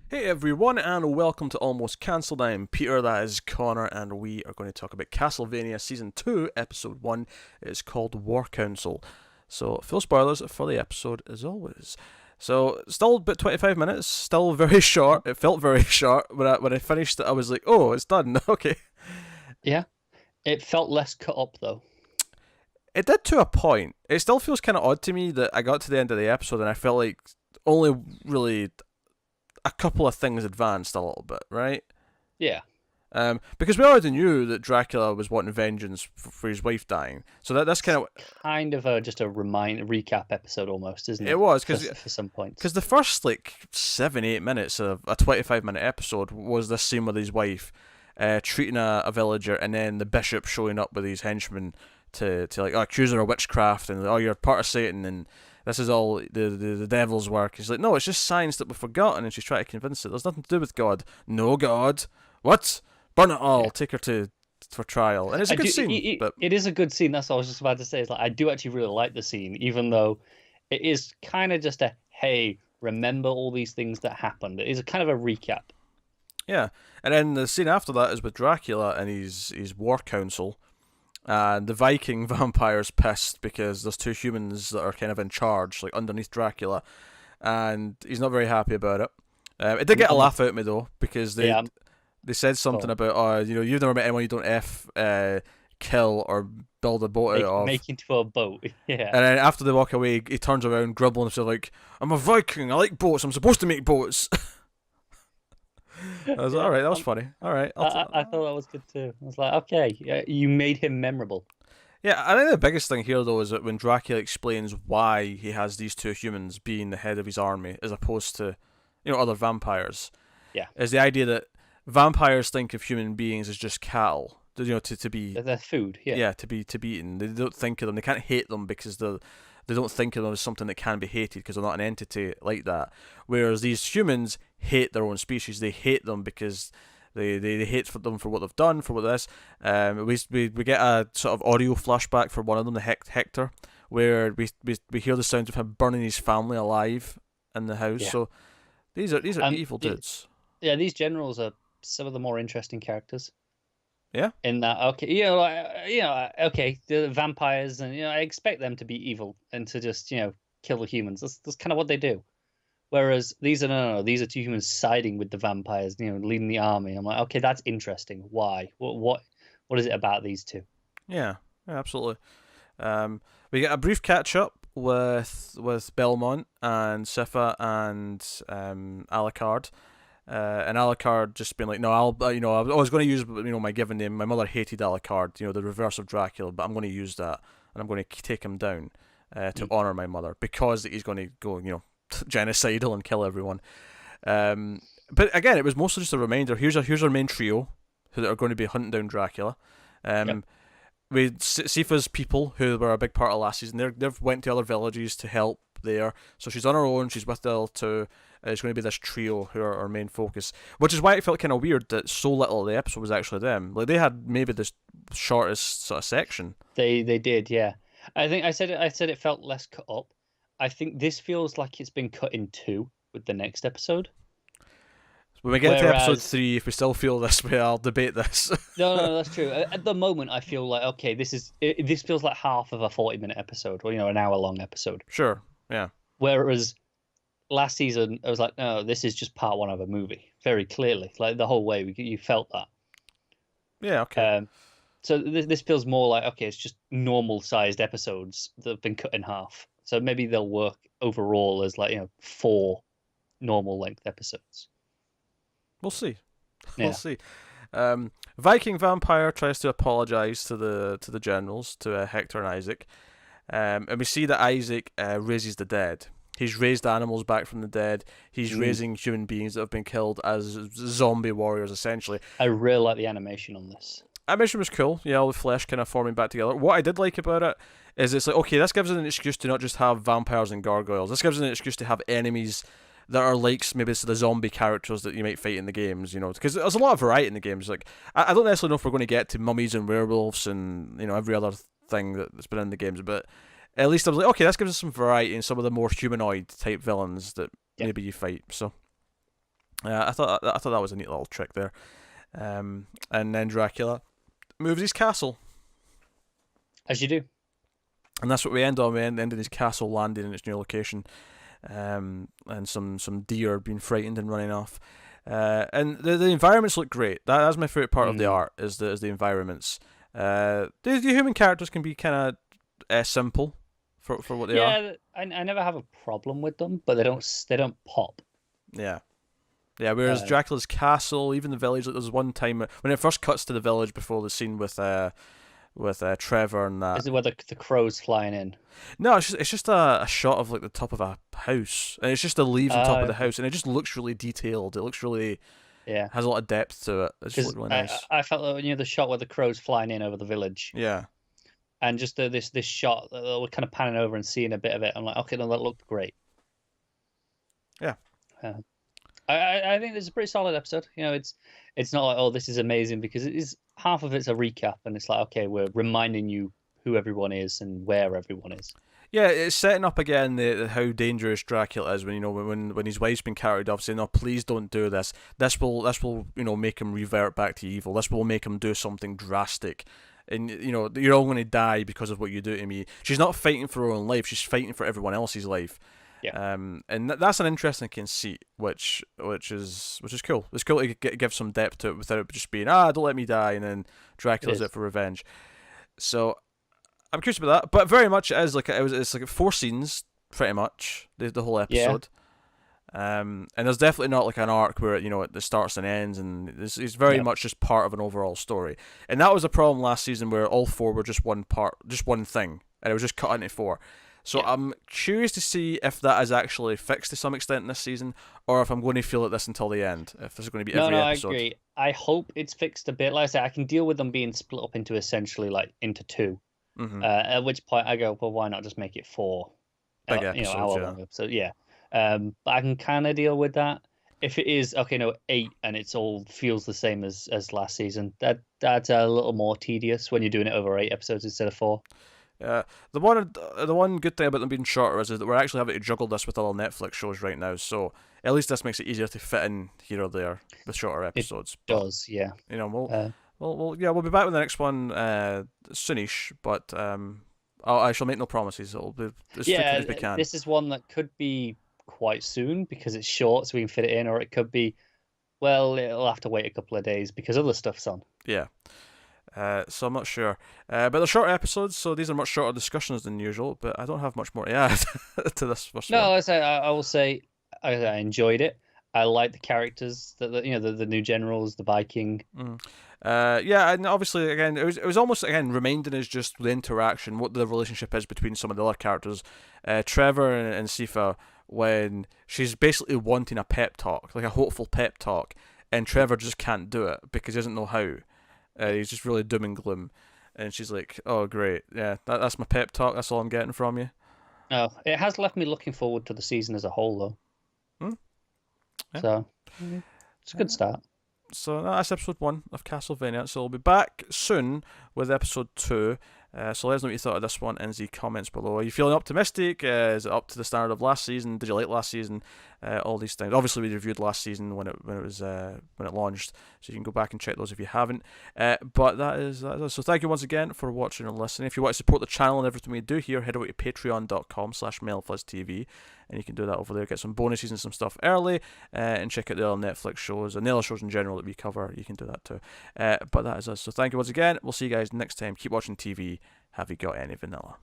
Hey everyone, and welcome to Almost Cancelled. I'm Peter, that is Connor, and we are going to talk about Castlevania Season 2, Episode 1. It's called War Council. So, full spoilers for the episode as always. So, still about 25 minutes, still very short. It felt very short. When I finished it, I was like, oh, it's done, okay. Yeah, it felt less cut up though. It did to a point. It still feels kind of odd to me that I got to the end of the episode and I felt like only really a couple of things advanced a little bit, right? Yeah, Because we already knew that Dracula was wanting vengeance for his wife dying, so that's kind of kind of just a recap episode almost, isn't it it? was For some points. because the first like 7-8 minutes of a 25-minute episode was this scene with his wife treating a villager, and then the bishop showing up with his henchmen to like accuse her of witchcraft and you're part of Satan and this is all the devil's work. He's like, no, it's just science that we've forgotten, and she's trying to convince it. There's nothing to do with God. No God. What? Burn it all. Yeah, Take her for trial. And it's a I good do. scene, but It is a good scene. That's what I was just about to say. It's like I do actually really like the scene, even though it is kind of just a hey, remember all these things that happened. It is a kind of a recap. yeah. And then the scene after that is with Dracula and his war council. And the Viking vampire's pissed because there's two humans that are kind of in charge, like underneath Dracula, and he's not very happy about it. It did get a laugh out of me though, because Yeah, they said something about, you've never met anyone you don't kill or build a boat out of. make into a boat. Yeah, And then after they walk away, he turns around, grumbling himself like, "I'm a Viking. I like boats. I'm supposed to make boats." I was like, yeah. all right, that was funny. All right, I thought that was good too. I was like, okay, yeah, you made him memorable. yeah. I think the biggest thing here though is that when Dracula explains why he has these two humans being the head of his army, as opposed to other vampires, Yeah, is the idea that vampires think of human beings as just cattle. To be their food. Yeah, yeah, to be eaten. They don't think of them. They can't hate them because they don't think of them as something that can be hated because they're not an entity like that. Whereas these humans hate their own species. They hate them because they hate them for what they've done, for what this. We get a sort of audio flashback for one of them, the Hector, where we hear the sounds of him burning his family alive in the house. yeah. So these are evil Yeah, dudes. yeah, these generals are some of the more interesting characters. Yeah, In that, okay, okay, the vampires, and I expect them to be evil and to just kill the humans. That's kind of what they do. Whereas these are no, these are two humans siding with the vampires, leading the army. I'm like, okay, that's interesting. Why? What is it about these two? yeah, yeah, absolutely. We get a brief catch up with Belmont and Sifa and Alucard. And Alucard just being like, no, I was going to use my given name. My mother hated Alucard, the reverse of Dracula, but I'm going to use that and I'm going to take him down to honor my mother because he's going to go, genocidal and kill everyone. But again, it was mostly just a reminder. Here's our main trio who are going to be hunting down Dracula. Yep. With Sifa's people, who were a big part of last season, they've went to other villages to help there. So she's on her own. She's with the other two. It's going to be this trio who are our main focus, which is why it felt kind of weird that so little of the episode was actually them. Like they had maybe the shortest sort of section. They did, yeah. I think I said it felt less cut up. I think this feels like it's been cut in two with the next episode. When we get to episode Whereas 3, if we still feel this way, I'll debate this. no, that's true. At the moment, I feel like okay, this feels like half of a 40-minute episode, or an hour-long episode. Sure, yeah, Whereas last season, I was like, no, this is just part one of a movie, very clearly. Like the whole way, you felt that. yeah, okay. So this feels more like okay, it's just normal-sized episodes that have been cut in half. So maybe they'll work overall as like four normal-length episodes. We'll see. We'll Yeah, see. Viking vampire tries to apologize to the generals, to Hector and Isaac, and we see that Isaac raises the dead. He's raised animals back from the dead. He's raising human beings that have been killed as zombie warriors, essentially. I really like the animation on this. Animation was cool. Yeah, all the flesh kind of forming back together. What I did like about it is it's like, okay, this gives us an excuse to not just have vampires and gargoyles. This gives us an excuse to have enemies that are like maybe it's the zombie characters that you might fight in the games, because there's a lot of variety in the games. Like I don't necessarily know if we're going to get to mummies and werewolves and every other thing that's been in the games, but at least I was like, okay, this gives us some variety in some of the more humanoid type villains that Yeah. maybe you fight. So I thought that was a neat little trick there. And then Dracula moves his castle, As you do. and that's what we end on. We end in his castle landing in its new location, and some deer being frightened and running off. And the environments look great. That's my favorite part of the art is the environments. The human characters can be kind of simple for what they are. Yeah, I never have a problem with them, but they don't pop. Yeah. Yeah, whereas Dracula's castle, even the village, like there's one time when it first cuts to the village before the scene with Trevor and that. Is it where the crow's flying in? No, it's just a shot of like the top of a house, and it's just the leaves on top of the house, and it just looks really detailed. It looks really has a lot of depth to it. It's just really nice. I felt like, the shot where the crow's flying in over the village. Yeah. And just this shot that we're kind of panning over and seeing a bit of it. I'm like, okay, no, that looked great. Yeah. I think this is a pretty solid episode. It's not like, oh, this is amazing, because it is half of it's a recap, and it's like, okay, we're reminding you who everyone is and where everyone is. Yeah, it's setting up again how dangerous Dracula is when his wife's been carried off, saying, "No, please don't do this. This will make him revert back to evil. This will make him do something drastic, and you're all going to die because of what you do to me." She's not fighting for her own life; she's fighting for everyone else's life. Yeah. And that's an interesting conceit, which is cool. It's cool to give some depth to it without it just being don't let me die, and then Dracula's out for revenge. So I'm curious about that, but very much it's like 4 scenes pretty much the whole episode. Yeah. And there's definitely not like an arc where it starts and ends, and it's very much just part of an overall story. And that was a problem last season where all 4 were just one thing, and it was just cut into 4. So I'm curious to see if that is actually fixed to some extent in this season, or if I'm going to feel it this until the end. If this is going to be every episode. I agree. I hope it's fixed a bit. Like I said, I can deal with them being split up into essentially into 2. Mm-hmm. At which point I go, well, why not just make it 4? Big episodes, hour-long episode. Yeah. But I can kind of deal with that. If it is 8 and it's all feels the same as last season, that's a little more tedious when you're doing it over 8 episodes instead of 4. The one good thing about them being shorter is that we're actually having to juggle this with other Netflix shows right now. So at least this makes it easier to fit in here or there with shorter episodes. It does, yeah. We'll be back with the next one soonish, but I shall make no promises. It'll be as frequent as we can. This is one that could be quite soon because it's short, so we can fit it in, or it could be, well, it'll have to wait a couple of days because other stuff's on. Yeah. So I'm not sure. But they're short episodes, so these are much shorter discussions than usual, but I don't have much more to add to this first one. No, I will say I enjoyed it. I like the characters, the new generals, the Viking. Yeah, and obviously, again, it was almost, again, reminding us just the interaction, what the relationship is between some of the other characters. Trevor and Sifa, when she's basically wanting a pep talk, like a hopeful pep talk, and Trevor just can't do it because he doesn't know how. He's just really doom and gloom. And she's like, oh, great. Yeah, that's my pep talk. That's all I'm getting from you. Oh, it has left me looking forward to the season as a whole, though. Yeah. So, it's a good start. So that's episode 1 of Castlevania. So we'll be back soon with episode 2. So let us know what you thought of this one in the comments below. Are you feeling optimistic? Is it up to the standard of last season? Did you like last season? All these things. Obviously, we reviewed last season when it launched, so you can go back and check those if you haven't. But that is. So thank you once again for watching and listening. If you want to support the channel and everything we do here, head over to patreon.com/MailFuzzTV, and you can do that over there. Get some bonuses and some stuff early, and check out the other Netflix shows and the other shows in general that we cover. You can do that too. But that is us. So thank you once again. We'll see you guys next time. Keep watching TV. Have you got any vanilla?